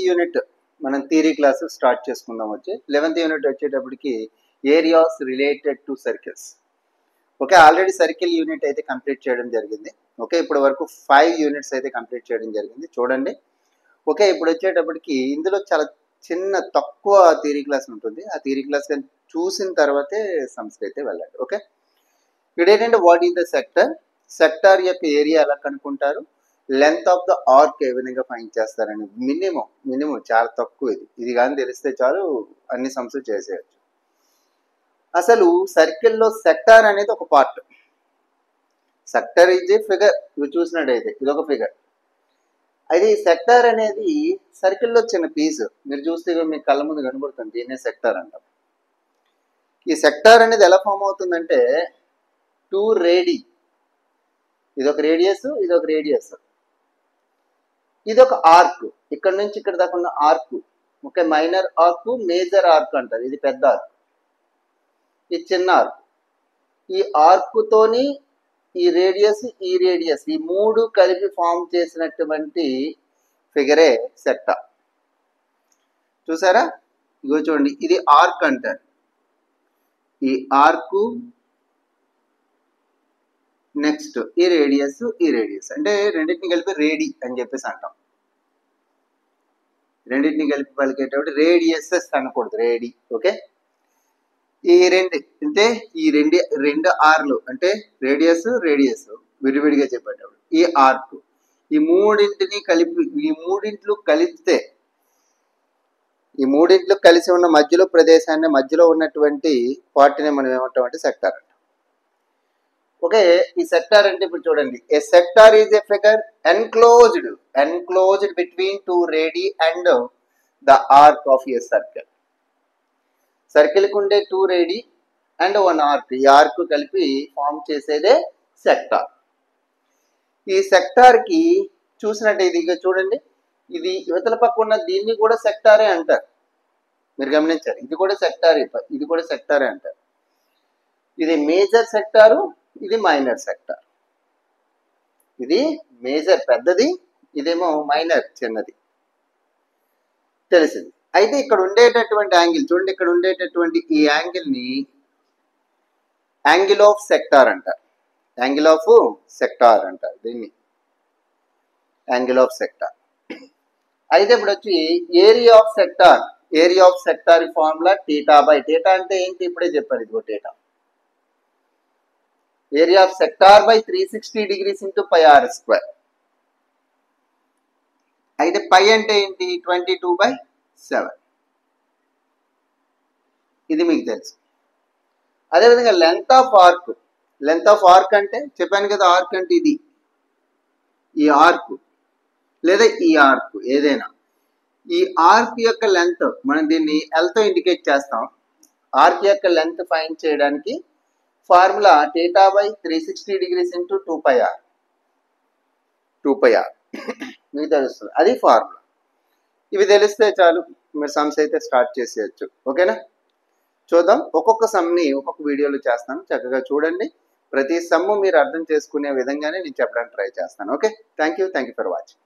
Unit మనం theory class start చేసుకుందాం. 11th unit వచ్చేటప్పటికి areas related to circles. Okay, already circle unit అయితే complete చేయడం జరిగింది. ఓకే, ఇప్పటి వరకు 5 యూనిట్స్ అయితే కంప్లీట్ చేయడం జరిగింది, చూడండి. ఓకే, ఇప్పుడు వచ్చేటప్పటికి ఇందులో చాలా చిన్న తక్కువ థియరీ క్లాస్ ఉంటుంది. ఆ థియరీ క్లాస్ కానీ చూసిన తర్వాతే సమ్స్కి అయితే వెళ్ళండి. ఓకే, ఇక్కడ ఏంటంటే what is the sector, sector యొక్క ఏరియా ఎలా కనుక్కుంటారు, లెంత్ ఆఫ్ ద ఆర్క్ ఏ విధంగా ఫైండ్ చేస్తారని మినిమం చాలా తక్కువ. ఇది కానీ తెలిస్తే చాలు అన్ని సమ్స్ చేసేయచ్చు. అసలు సర్కిల్లో సెక్టార్ అనేది ఒక part. Sector is a figure, ఇవి చూసినట్టయితే ఇది ఒక ఫిగర్. అయితే ఈ సెక్టార్ అనేది సర్కిల్లో చిన్న పీస్. మీరు చూస్తే మీ కళ్ళ ముందు కనబడుతుంది, దీన్నే సెక్టార్ అంటాం. ఈ సెక్టార్ అనేది ఎలా ఫామ్ అవుతుందంటే 2 రేడి, ఇదొక రేడియస్, ఇదొక రేడియస్, ఇదొక ఆర్క్, ఇక్కడ నుంచి ఇక్కడ దాకా ఉన్న arc. Okay, minor arc, major arc అంటారు. ఇది పెద్ద ఆర్క్, ఇది చిన్న ఆర్క్. ఈ ఆర్క్తోని ఈ రేడియస్, ఈ రేడియస్, ఈ 3 కలిపి ఫామ్ చేసినటువంటి ఫిగరే సెక్టార్. చూసారా, ఇగో చూడండి, ఇది ఆర్క్ అంటారు. ఈ ఆర్క్, నెక్స్ట్ ఈ రేడియస్, ఈ రేడియస్ అంటే రెండింటిని కలిపి రేడి అని చెప్పేసి అంటాం. రెండింటిని కలిపి పలికేటప్పుడు రేడియసెస్ అనకూడదు, రేడి. ఓకే, ఈ రెండు అంటే ఈ రెండు ఆర్లు అంటే రేడియస్ విడివిడిగా చెప్పేటప్పుడు ఈ ఆర్క్, ఈ మూడింటిని కలిపి, ఈ మూడింట్లు కలిపితే, ఈ మూడింట్లు కలిసి ఉన్న మధ్యలో ప్రదేశాన్ని, మధ్యలో ఉన్నటువంటి పార్టీని మనం ఏమంటాం అంటే సెక్టార్ అంటాం. ఓకే, ఈ సెక్టార్ అంటే ఇప్పుడు చూడండి, a sector is a figure enclosed between 2 radii and the arc of a circle. సర్కిల్కి ఉండే 2 రేడి అండ్ 1 ఆర్క్, ఈ ఆర్క్ కలిపి ఫామ్ చేసేదే సెక్టార్. ఈ సెక్టార్కి చూసినట్టు ఇది చూడండి, ఇది యువతల పక్క ఉన్న దీన్ని కూడా సెక్టారే అంటారు. మీరు గమనించారు, ఇది కూడా సెక్టారే, ఇది కూడా సెక్టారే అంటారు. ఇది మేజర్ సెక్టారు, ఇది మైనర్ సెక్టార్. ఇది మేజర్ పెద్దది, ఇదేమో మైనర్ చిన్నది, తెలిసింది. అయితే ఇక్కడ ఉండేటటువంటి యాంగిల్ చూడండి, ఇక్కడ ఉండేటటువంటి ఈ యాంగిల్ని యాంగిల్ ఆఫ్ సెక్టార్ అంటారు. యాంగిల్ ఆఫ్ సెక్టార్ అంటారు దీన్ని, యాంగిల్ ఆఫ్ సెక్టార్. అయితే ఇప్పుడు వచ్చి area of sector formula theta by, theta అంటే ఏంటి ఇప్పుడే చెప్పారు, ఇదిగో theta. Area of sector by 360 degrees into pi r square. అయితే పై అంటే ఏంటి, 22/7, ఇది మీకు తెలుసు. అదేవిధంగా లెంత్ ఆఫ్ ఆర్క్ అంటే చెప్పాను కదా, ఆర్క్ అంటే ఇది, ఈ ఆర్క్ లేదా ఈ ఆర్క్ ఏదైనా, ఈ ఆర్క్ యొక్క లెంత్ మనం దీన్ని ఎల్తో ఇండికేట్ చేస్తాం. ఆర్క్ యొక్క లెంత్ ఫైండ్ చేయడానికి formula theta by 360 degrees into 2πr మీకు తెలుస్తుంది, అది ఫార్ములా. ఇవి తెలిస్తే చాలు, మీరు సమ్స్ అయితే స్టార్ట్ చేసేయచ్చు. ఓకేనా, చూద్దాం. ఒక్కొక్క సమ్ని ఒక్కొక్క వీడియోలో చేస్తాను, చక్కగా చూడండి. ప్రతి సమ్ము మీరు అర్థం చేసుకునే విధంగానే నేను చెప్పడానికి ట్రై చేస్తాను. Okay, thank you for watching.